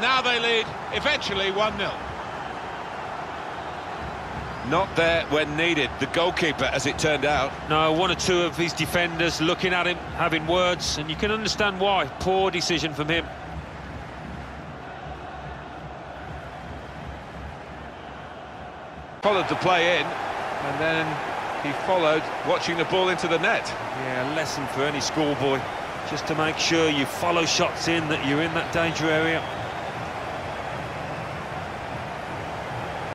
Now they lead, eventually 1-0. Not there when needed, the goalkeeper, as it turned out. No, one or two of his defenders looking at him, having words, and you can understand why. Poor decision from him. Followed the play in, and then he followed, watching the ball into the net. Yeah, a lesson for any schoolboy, just to make sure you follow shots in, that you're in that danger area.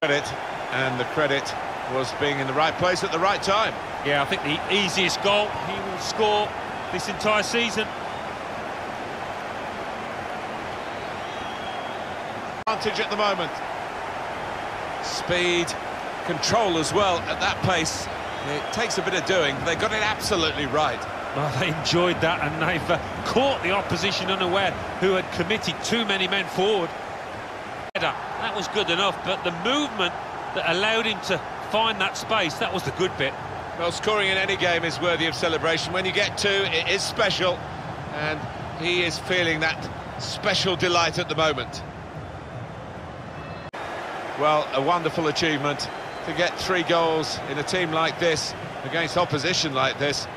Credit, and the credit was being in the right place at the right time. Yeah, I think the easiest goal he will score this entire season. Advantage at the moment. Speed, control as well at that pace. It takes a bit of doing, but they got it absolutely right. Well, they enjoyed that, and they've caught the opposition unaware, who had committed too many men forward. That was good enough, but the movement that allowed him to find that space, that was the good bit. Well, scoring in any game is worthy of celebration. When you get two, it is special, and he is feeling that special delight at the moment. Well, a wonderful achievement to get 3 goals in a team like this, against opposition like this.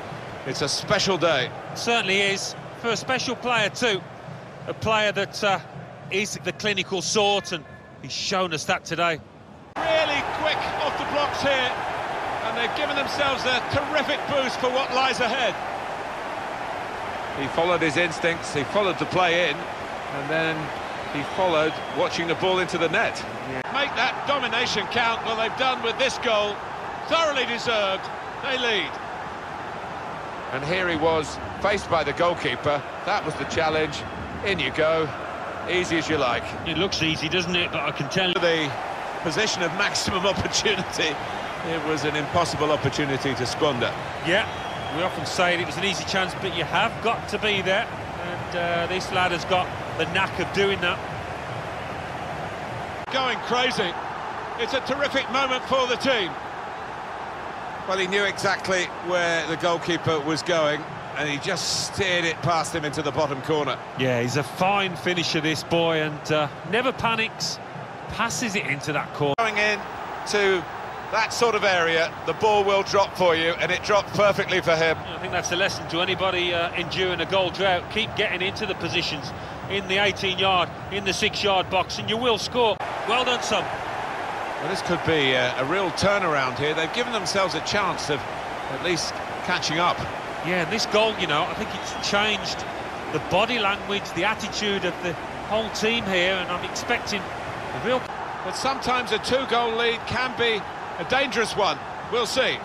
It's a special day. It certainly is, for a special player too. A player that is the clinical sort, and he's shown us that today. Really quick off the blocks here, and they've given themselves a terrific boost for what lies ahead. He followed his instincts, he followed the play in, and then he followed, watching the ball into the net. Yeah. Make that domination count. Well, they've done with this goal. Thoroughly deserved. They lead. And here he was, faced by the goalkeeper. That was the challenge. In you go. Easy as you like. It looks easy, doesn't it? But I can tell you, the position of maximum opportunity, it was an impossible opportunity to squander. Yeah, we often say it was an easy chance, but you have got to be there, and this lad has got the knack of doing that. Going crazy. It's a terrific moment for the team. Well, he knew exactly where the goalkeeper was going, and he just steered it past him into the bottom corner. Yeah, he's a fine finisher, this boy, and never panics, passes it into that corner. Going in to that sort of area, the ball will drop for you, and it dropped perfectly for him. I think that's a lesson to anybody enduring a goal drought. Keep getting into the positions, in the 18-yard, in the 6-yard box, and you will score. Well done, son. Well, this could be a real turnaround here. They've given themselves a chance of at least catching up. Yeah, this goal, you know, I think it's changed the body language, the attitude of the whole team here, and I'm expecting a real... But sometimes a 2-goal lead can be a dangerous one. We'll see.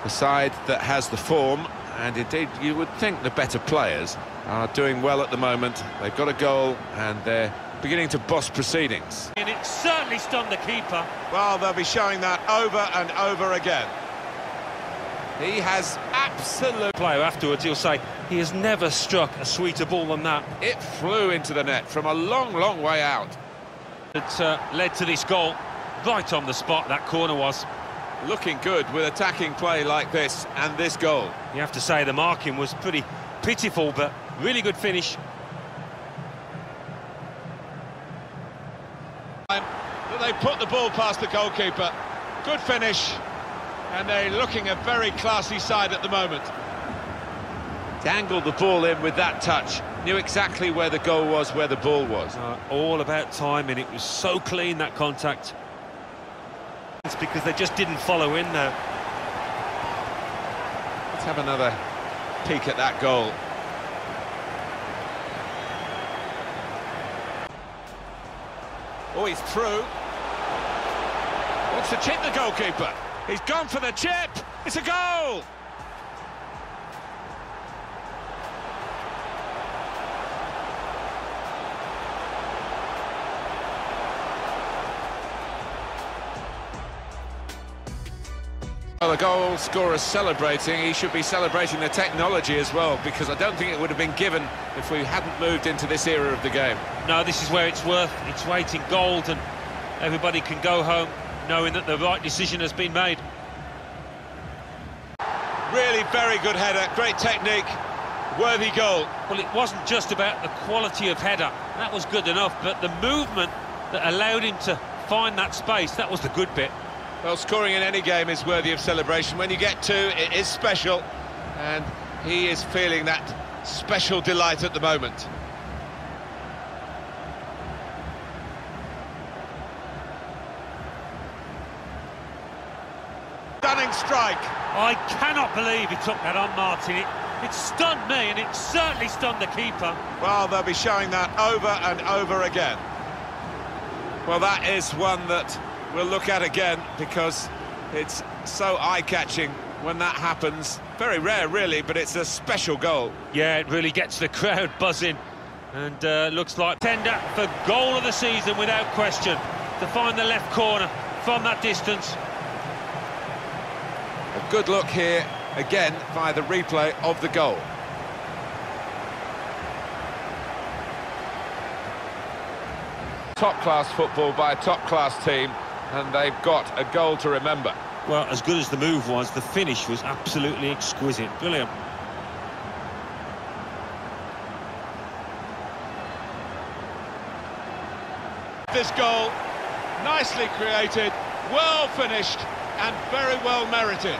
The side that has the form, and indeed you would think the better players, are doing well at the moment. They've got a goal, and they're beginning to boss proceedings. And it certainly stunned the keeper. Well, they'll be showing that over and over again. He has absolute... Player afterwards, he'll say, he has never struck a sweeter ball than that. It flew into the net from a long, long way out. It led to this goal, right on the spot, that corner was. Looking good with attacking play like this, and this goal. You have to say the marking was pretty pitiful, but really good finish. They put the ball past the goalkeeper. Good finish, and they're looking a very classy side at the moment. Dangled the ball in with that touch. Knew exactly where the goal was, where the ball was. All about timing. It was so clean, that contact. It's because they just didn't follow in there. Let's have another peek at that goal. Oh, he's through. Wants to chip the goalkeeper. He's gone for the chip. It's a goal. Well, the goal scorer's celebrating. He should be celebrating the technology as well, because I don't think it would have been given if we hadn't moved into this era of the game. No, this is where it's worth its weight in gold, and everybody can go home knowing that the right decision has been made. Really very good header, great technique, worthy goal. Well, it wasn't just about the quality of header, That was good enough, but the movement that allowed him to find that space, that was the good bit. Well, scoring in any game is worthy of celebration. When you get two, it is special, and he is feeling that special delight at the moment. Stunning strike. I cannot believe he took that on, Martin. It stunned me, and it certainly stunned the keeper. Well, they'll be showing that over and over again. Well, that is one that we'll look at again, because it's so eye-catching when that happens. Very rare, really, but it's a special goal. Yeah, it really gets the crowd buzzing, and looks like tender for goal of the season without question, to find the left corner from that distance. A good look here, again, via the replay of the goal. Top-class football by a top-class team, and they've got a goal to remember. Well, as good as the move was, the finish was absolutely exquisite. Brilliant. This goal, nicely created, well finished, and very well merited.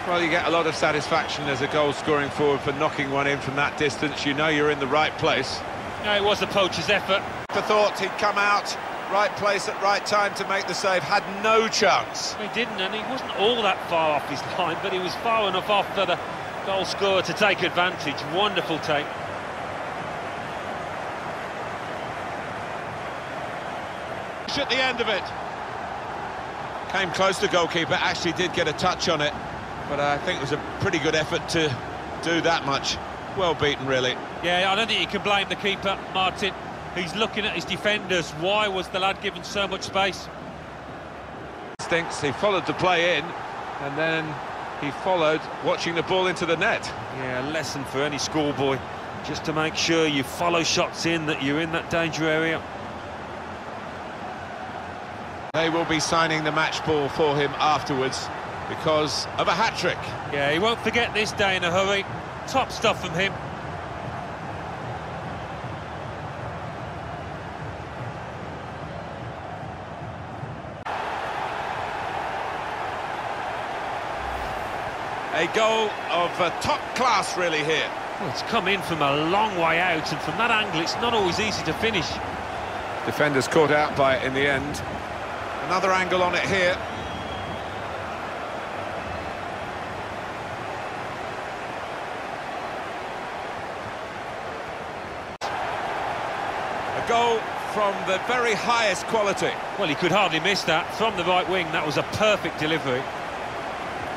Well, you get a lot of satisfaction as a goal-scoring forward for knocking one in from that distance. You know you're in the right place. No, it was the poacher's effort. I thought he'd come out, right place at right time to make the save, had no chance. He didn't, and he wasn't all that far off his line, but he was far enough off for the goal scorer to take advantage. Wonderful take. At the end of it. Came close to goalkeeper, actually did get a touch on it, but I think it was a pretty good effort to do that much. Well beaten, really. Yeah, I don't think you can blame the keeper, Martin. He's looking at his defenders. Why was the lad given so much space? Instincts, he followed the play in, and then he followed watching the ball into the net. Yeah, a lesson for any schoolboy, just to make sure you follow shots in, that you're in that danger area. They will be signing the match ball for him afterwards because of a hat-trick. Yeah, he won't forget this day in a hurry. Top stuff from him. A goal of top class, really, here. Well, it's come in from a long way out, and from that angle, it's not always easy to finish. Defenders caught out by it in the end. Another angle on it here. A goal from the very highest quality. Well, he could hardly miss that. From the right wing, that was a perfect delivery.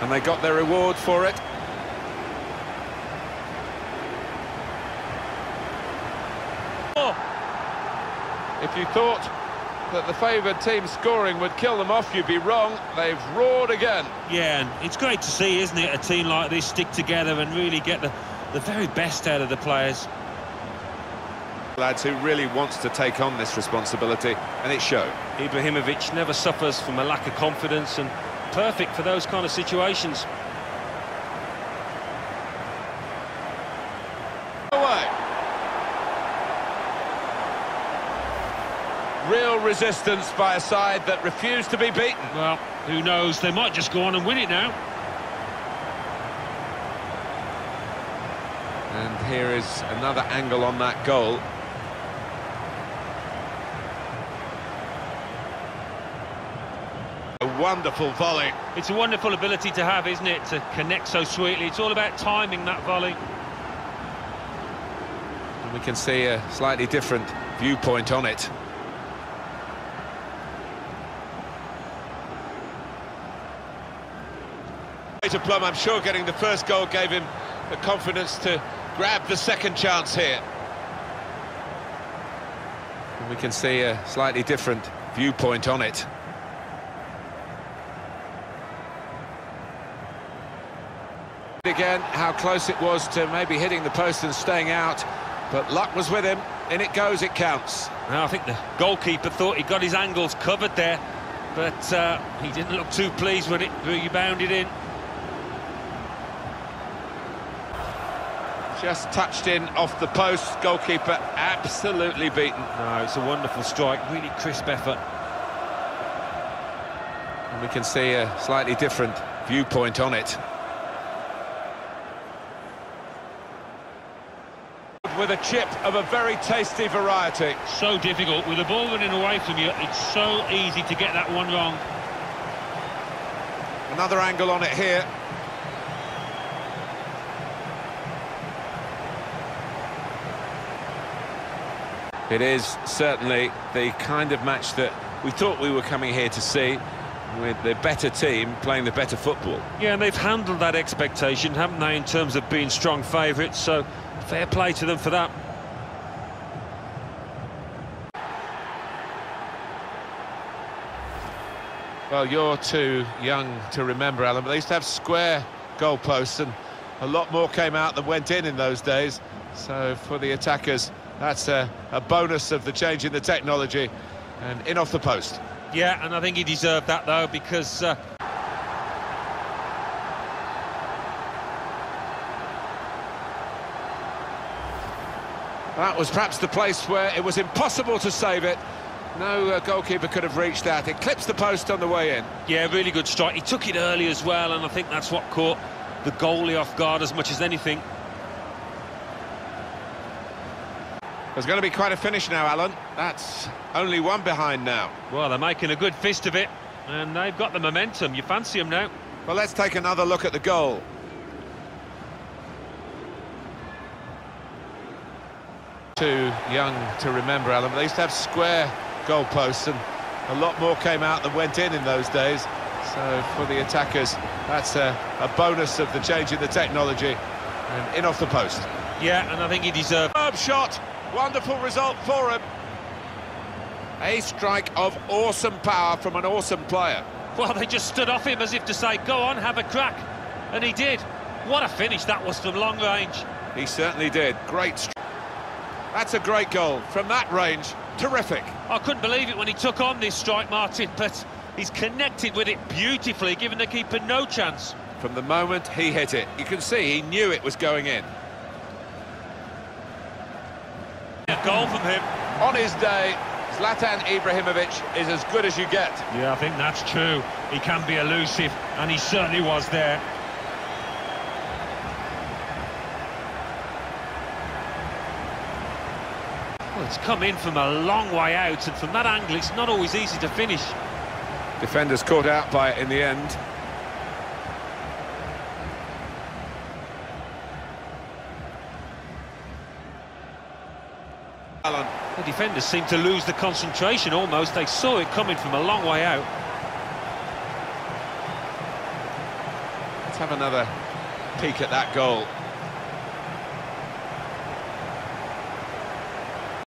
And they got their reward for it. Oh. If you thought that the favoured team scoring would kill them off, you'd be wrong. They've roared again. Yeah, and it's great to see, isn't it, a team like this stick together and really get the very best out of the players. Lads who really wants to take on this responsibility, and it showed. Ibrahimovic never suffers from a lack of confidence, and perfect for those kind of situations. Away. Real resistance by a side that refused to be beaten. Well, who knows, they might just go on and win it now. And here is another angle on that goal. A wonderful volley. It's a wonderful ability to have, isn't it, to connect so sweetly. It's all about timing that volley. And we can see a slightly different viewpoint on it. To Plum, I'm sure getting the first goal gave him the confidence to grab the second chance here. And we can see a slightly different viewpoint on it. Again, how close it was to maybe hitting the post and staying out, but luck was with him. In it goes, it counts. Now, I think the goalkeeper thought he got his angles covered there, but he didn't look too pleased when it rebounded in. Just touched in off the post, goalkeeper absolutely beaten. No, it's a wonderful strike, really crisp effort. And we can see a slightly different viewpoint on it. With a chip of a very tasty variety. So difficult, with the ball running away from you, it's so easy to get that one wrong. Another angle on it here. It is certainly the kind of match that we thought we were coming here to see, with the better team playing the better football. Yeah, and they've handled that expectation, haven't they, in terms of being strong favourites, so fair play to them for that. Well, you're too young to remember, Alan, but they used to have square goalposts, and a lot more came out than went in those days. So for the attackers, that's a bonus of the change in the technology, and in off the post. Yeah, and I think he deserved that, though, because... That was perhaps the place where it was impossible to save it. No goalkeeper could have reached that. It clips the post on the way in. Yeah, really good strike. He took it early as well, and I think that's what caught the goalie off guard as much as anything. There's going to be quite a finish now, Alan. That's only one behind now. Well, they're making a good fist of it, and they've got the momentum. You fancy them now. Well, let's take another look at the goal. Too young to remember, Alan, but they used to have square goalposts, and a lot more came out than went in those days. So for the attackers, that's a bonus of the change in the technology, and in off the post. Yeah, and I think he deserved... Superb shot, wonderful result for him. A strike of awesome power from an awesome player. Well, they just stood off him as if to say, go on, have a crack. And he did. What a finish that was from long range. He certainly did. Great strike. That's a great goal from that range. Terrific. I couldn't believe it when he took on this strike, Martin, but he's connected with it beautifully, giving the keeper no chance. From the moment he hit it, you can see he knew it was going in. A goal from him. On his day, Zlatan Ibrahimovic is as good as you get. Yeah, I think that's true. He can be elusive, and he certainly was there. Well, it's come in from a long way out, and from that angle, it's not always easy to finish. Defenders caught out by it in the end. Alan. The defenders seem to lose the concentration almost. They saw it coming from a long way out. Let's have another peek at that goal.